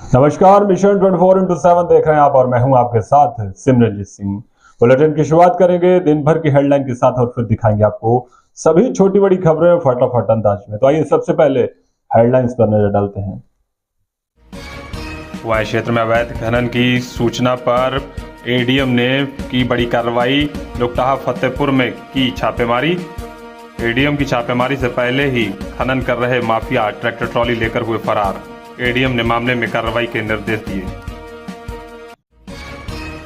नमस्कार, mission 24x7 देख रहे हैं आप और मैं हूं आपके साथ सिमरनजीत सिंह। बुलेटिन की शुरुआत करेंगे दिन भर की हेडलाइन के साथ और फिर दिखाएंगे आपको सभी छोटी बड़ी खबरें फटाफट अंदाज में। तो आइए सबसे पहले हेडलाइंस पर नजर डालते हैं। वाय क्षेत्र में अवैध खनन की सूचना पर एडीएम ने की बड़ी कार्रवाई। लुकटाहा फतेहपुर में की छापेमारी। एडीएम की छापेमारी से पहले ही खनन कर रहे माफिया ट्रैक्टर ट्रॉली लेकर हुए फरार। एडीएम ने मामले में कार्रवाई के निर्देश दिए।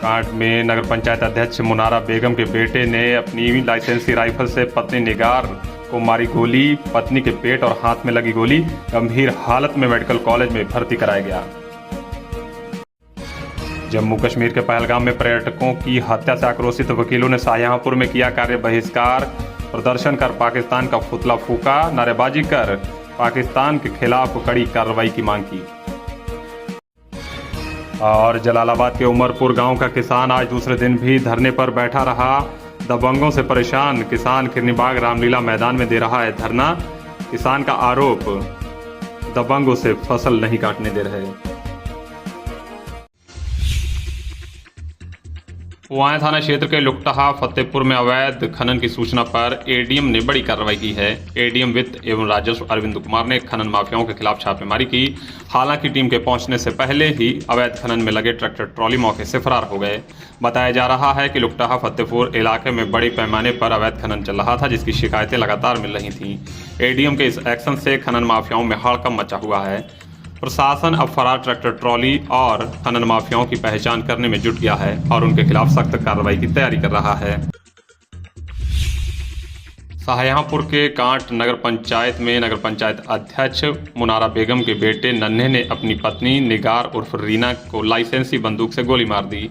कांट में नगर पंचायत अध्यक्ष मुनारा बेगम के बेटे ने अपनी लाइसेंसी राइफल से पत्नी निगार को मारी गोली। पत्नी के पेट और हाथ में लगी गोली, गंभीर हालत में मेडिकल कॉलेज में भर्ती कराया गया। जम्मू कश्मीर के पहलगाम में पर्यटकों की हत्या से आक्रोशित वकीलों ने शाहजहांपुर में किया कार्य बहिष्कार। प्रदर्शन कर पाकिस्तान का पुतला फूका, नारेबाजी कर पाकिस्तान के खिलाफ कड़ी कार्रवाई की मांग की। और जलालाबाद के उमरपुर गांव का किसान आज दूसरे दिन भी धरने पर बैठा रहा। दबंगों से परेशान किसान किरनीबाग रामलीला मैदान में दे रहा है धरना। किसान का आरोप, दबंगों से फसल नहीं काटने दे रहे। पुआया थाना क्षेत्र के लुकटाहा फतेहपुर में अवैध खनन की सूचना पर एडीएम ने बड़ी कार्रवाई की है। एडीएम वित्त एवं राजस्व अरविंद कुमार ने खनन माफियाओं के खिलाफ छापेमारी की। हालांकि टीम के पहुंचने से पहले ही अवैध खनन में लगे ट्रैक्टर ट्रॉली मौके से फरार हो गए। बताया जा रहा है कि लुकटाहा फतेहपुर इलाके में बड़े पैमाने पर अवैध खनन चल रहा था, जिसकी शिकायतें लगातार मिल रही थीं। एडीएम के इस एक्शन से खनन माफियाओं में हड़कंप मचा हुआ है। प्रशासन अब फरार ट्रैक्टर ट्रॉली और खनन माफियाओं की पहचान करने में जुट गया है और उनके खिलाफ सख्त कार्रवाई की तैयारी कर रहा है। शाहजहांपुर के कांट नगर पंचायत में नगर पंचायत अध्यक्ष मुनारा बेगम के बेटे नन्हे ने अपनी पत्नी निगार उर्फ रीना को लाइसेंसी बंदूक से गोली मार दी।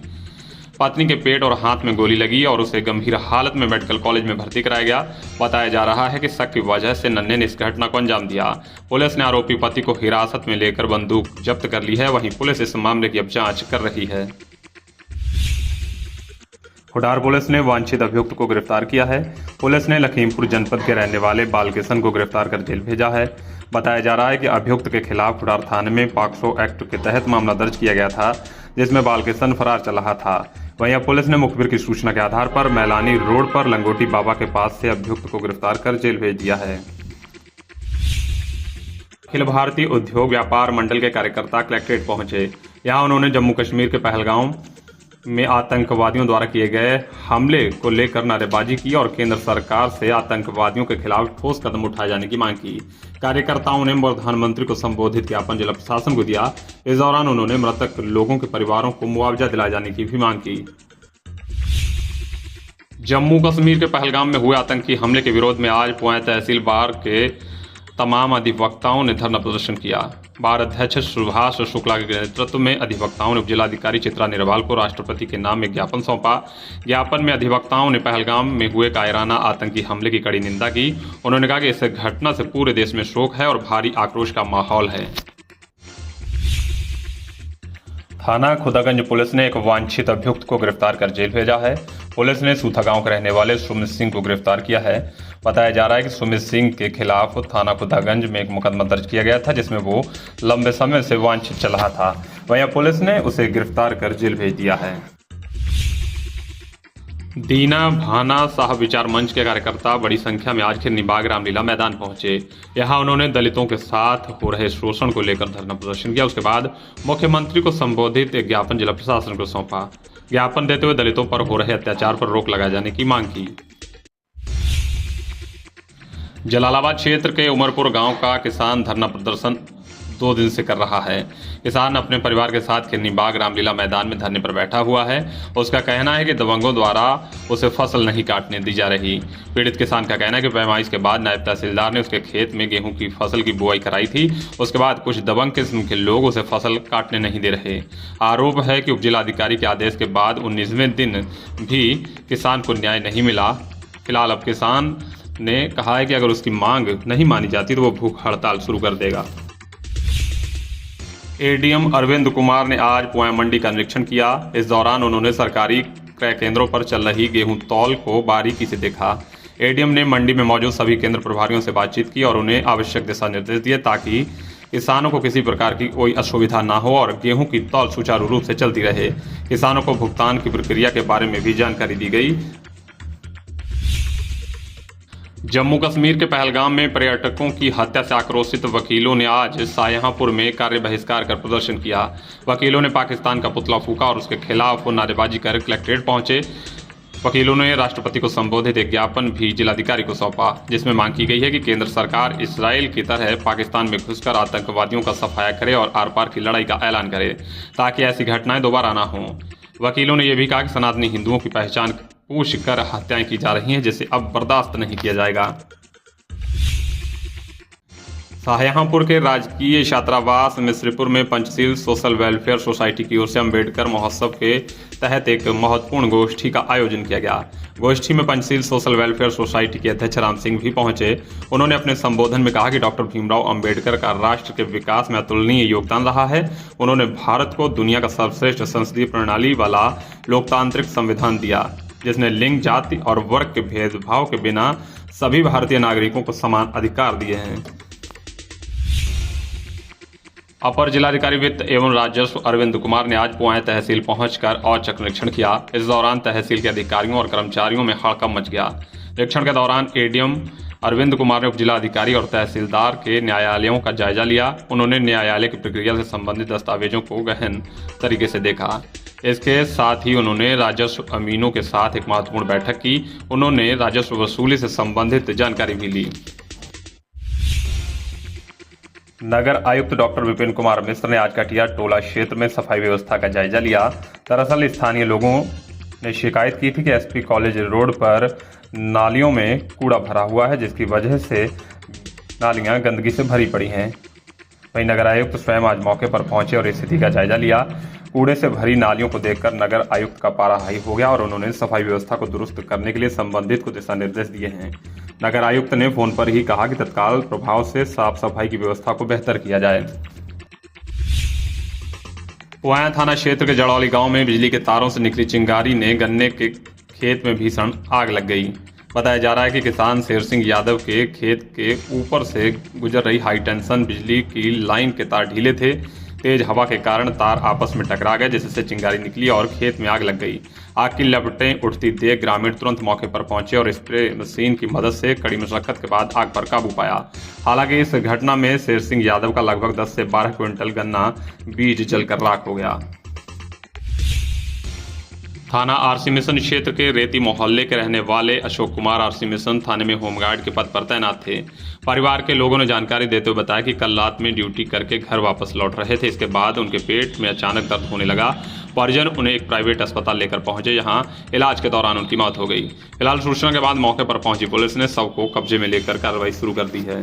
पत्नी के पेट और हाथ में गोली लगी और उसे गंभीर हालत में मेडिकल कॉलेज में भर्ती कराया गया। बताया जा रहा है कि शक की वजह से नन्हे ने इस घटना को अंजाम दिया। पुलिस ने आरोपी पति को हिरासत में लेकर बंदूक जब्त कर ली है। वहीं पुलिस इस मामले की अब जांच कर रही है। हुडार पुलिस ने वांछित अभियुक्त को गिरफ्तार किया है। पुलिस ने लखीमपुर जनपद के रहने वाले बालकिशन को गिरफ्तार कर जेल भेजा है। बताया जा रहा है कि अभियुक्त के खिलाफ हुडार थाने में पॉक्सो एक्ट के तहत मामला दर्ज किया गया था, जिसमें बालकिशन फरार चल रहा था। वहीं पुलिस ने मुखबिर की सूचना के आधार पर मैलानी रोड पर लंगोटी बाबा के पास से अभियुक्त को गिरफ्तार कर जेल भेज दिया है। अखिल भारतीय उद्योग व्यापार मंडल के कार्यकर्ता कलेक्ट्रेट पहुंचे। यहां उन्होंने जम्मू कश्मीर के पहलगाम में आतंकवादियों द्वारा किए गए हमले को लेकर नारेबाजी की और केंद्र सरकार से आतंकवादियों के खिलाफ ठोस कदम उठाए जाने की मांग की। कार्यकर्ताओं ने प्रधानमंत्री को संबोधित ज्ञापन जिला प्रशासन को दिया। इस दौरान उन्होंने मृतक लोगों के परिवारों को मुआवजा दिलाए जाने की भी मांग की। जम्मू कश्मीर के पहलगाम में हुए आतंकी हमले के विरोध में आज पुआया तहसील बार के तमाम अधिवक्ताओं ने धरना प्रदर्शन किया। बार अध्यक्ष सुभाष शुक्ला के नेतृत्व में अधिवक्ताओं ने जिलाधिकारी चित्रा निरवाल को राष्ट्रपति के नाम में ज्ञापन सौंपा। ज्ञापन में अधिवक्ताओं ने पहलगाम में हुए कायराना आतंकी हमले की कड़ी निंदा की। उन्होंने कहा कि इस घटना से पूरे देश में शोक है और भारी आक्रोश का माहौल है। थाना खुदागंज पुलिस ने एक वांछित अभियुक्त को गिरफ्तार कर जेल भेजा है। पुलिस ने सूथा गांव के रहने वाले सुमित सिंह को गिरफ्तार किया है। बताया जा रहा है कि सुमित सिंह के खिलाफ थाना खुदागंज में एक मुकदमा दर्ज किया गया था, जिसमें वो लंबे समय से वांछित चल रहा था। वहीं पुलिस ने उसे गिरफ्तार कर जेल भेज दिया है। दीना भाना साहब विचार मंच के कार्यकर्ता बड़ी संख्या में आज किरनीबाग रामलीला मैदान पहुंचे। यहां उन्होंने दलितों के साथ हो रहे शोषण को लेकर धरना प्रदर्शन किया। उसके बाद मुख्यमंत्री को संबोधित एक ज्ञापन जिला प्रशासन को सौंपा। ज्ञापन देते हुए दलितों पर हो रहे अत्याचार पर रोक लगाए जाने की मांग की। जलालाबाद क्षेत्र के उमरपुर गांव का किसान धरना प्रदर्शन 2 दिन से कर रहा है। किसान अपने परिवार के साथ किरनीबाग रामलीला मैदान में धरने पर बैठा हुआ है। उसका कहना है कि दबंगों द्वारा उसे फसल नहीं काटने दी जा रही। पीड़ित किसान का कहना है कि पैमाइश के बाद नायब तहसीलदार ने उसके खेत में गेहूं की फसल की बुआई कराई थी। उसके बाद कुछ दबंग किस्म के लोग उसे फसल काटने नहीं दे रहे। आरोप है कि उपजिलाधिकारी के आदेश के बाद 19वें दिन भी किसान को न्याय नहीं मिला। फिलहाल अब किसान ने कहा है कि अगर उसकी मांग नहीं मानी जाती तो वो भूख हड़ताल शुरू कर देगा। एडीएम अरविंद कुमार ने आज पुआया मंडी का निरीक्षण किया। इस दौरान उन्होंने सरकारी क्रय केंद्रों पर चल रही गेहूं तौल को बारीकी से देखा। एडीएम ने मंडी में मौजूद सभी केंद्र प्रभारियों से बातचीत की और उन्हें आवश्यक दिशा निर्देश दिए ताकि किसानों को किसी प्रकार की कोई असुविधा ना हो और गेहूं की तौल सुचारू रूप से चलती रहे। किसानों को भुगतान की प्रक्रिया के बारे में भी जानकारी दी गई। जम्मू कश्मीर के पहलगाम में पर्यटकों की हत्या से आक्रोशित वकीलों ने आज शाहजहांपुर में कार्य बहिष्कार कर प्रदर्शन किया। वकीलों ने पाकिस्तान का पुतला फूंका और उसके खिलाफ नारेबाजी कर कलेक्ट्रेट पहुंचे। वकीलों ने राष्ट्रपति को संबोधित एक ज्ञापन भी जिलाधिकारी को सौंपा, जिसमें मांग की गई है कि केंद्र सरकार इसराइल की तरह पाकिस्तान में घुसकर आतंकवादियों का सफाया करे और आर पार की लड़ाई का ऐलान करे, ताकि ऐसी घटनाएं दोबारा ना हों। वकीलों ने यह भी कहा कि सनातनी हिंदुओं की पहचान पूछ कर हत्याएं की जा रही हैं, जिसे अब बर्दाश्त नहीं किया जाएगा। शाहजहांपुर के राजकीय छात्रावास मिश्रीपुर में पंचशील सोशल वेलफेयर सोसाइटी की ओर से अम्बेडकर महोत्सव के तहत एक महत्वपूर्ण गोष्ठी का आयोजन किया गया। गोष्ठी में पंचशील सोशल वेलफेयर सोसाइटी के अध्यक्ष राम सिंह भी पहुंचे। उन्होंने अपने संबोधन में कहा कि डॉक्टर भीमराव अंबेडकर का राष्ट्र के विकास में अतुलनीय योगदान रहा है। उन्होंने भारत को दुनिया का सर्वश्रेष्ठ संसदीय प्रणाली वाला लोकतांत्रिक संविधान दिया, जिसने लिंग, जाति और वर्ग के भेदभाव के बिना सभी भारतीय नागरिकों को समान अधिकार दिए हैं। अपर जिलाधिकारी वित्त एवं राजस्व अरविंद कुमार ने आज पुआएं तहसील पहुंचकर औचक निरीक्षण किया। इस दौरान तहसील के अधिकारियों और कर्मचारियों में हड़कंप मच गया। निरीक्षण के दौरान एडीएम अरविंद कुमार ने उप जिलाधिकारी और तहसीलदार के न्यायालयों का जायजा लिया। उन्होंने न्यायालय की प्रक्रिया से संबंधित दस्तावेजों को गहन तरीके से देखा। इसके साथ ही उन्होंने राजस्व अमीनों के साथ एक महत्वपूर्ण बैठक की। उन्होंने राजस्व वसूली से संबंधित जानकारी भी ली। नगर आयुक्त डॉक्टर विपिन कुमार मिश्र ने आज कटिया टोला क्षेत्र में सफाई व्यवस्था का जायजा लिया। दरअसल स्थानीय लोगों ने शिकायत की थी कि एसपी कॉलेज रोड पर नालियों में कूड़ा भरा हुआ है, जिसकी वजह से नालियां गंदगी से भरी पड़ी हैं। वहीं नगर आयुक्त स्वयं आज मौके पर पहुंचे और स्थिति का जायजा लिया। कूड़े से भरी नालियों को देखकर नगर आयुक्त का पारा हाई हो गया और उन्होंने सफाई व्यवस्था को दुरुस्त करने के लिए संबंधित को दिशा निर्देश दिए हैं। नगर आयुक्त ने फोन पर ही कहा कि तत्काल प्रभाव से साफ सफाई की व्यवस्था को बेहतर किया जाए। पुआया थाना क्षेत्र के जड़ौली गांव में बिजली के तारों से निकली चिंगारी ने गन्ने के खेत में भीषण आग लग गई। बताया जा रहा है कि किसान शेर सिंह यादव के खेत के ऊपर से गुजर रही हाई टेंशन बिजली की लाइन के तार ढीले थे। तेज हवा के कारण तार आपस में टकरा गए, जिससे चिंगारी निकली और खेत में आग लग गई। आग की लपटें उठती देख ग्रामीण तुरंत मौके पर पहुंचे और स्प्रे मशीन की मदद से कड़ी मशक्कत के बाद आग पर काबू पाया। हालांकि इस घटना में शेर सिंह यादव का लगभग 10 से 12 क्विंटल गन्ना बीज जलकर राख हो गया। थाना आरसी मिशन क्षेत्र के रेती मोहल्ले के रहने वाले अशोक कुमार आरसी मिशन थाने में होमगार्ड के पद पर तैनात थे। परिवार के लोगों ने जानकारी देते हुए बताया कि कल रात में ड्यूटी करके घर वापस लौट रहे थे। इसके बाद उनके पेट में अचानक दर्द होने लगा। परिजन उन्हें एक प्राइवेट अस्पताल लेकर पहुंचे, जहां इलाज के दौरान उनकी मौत हो गई। फिलहाल सूचना के बाद मौके पर पहुंची पुलिस ने शव को कब्जे में लेकर कार्रवाई शुरू कर दी है।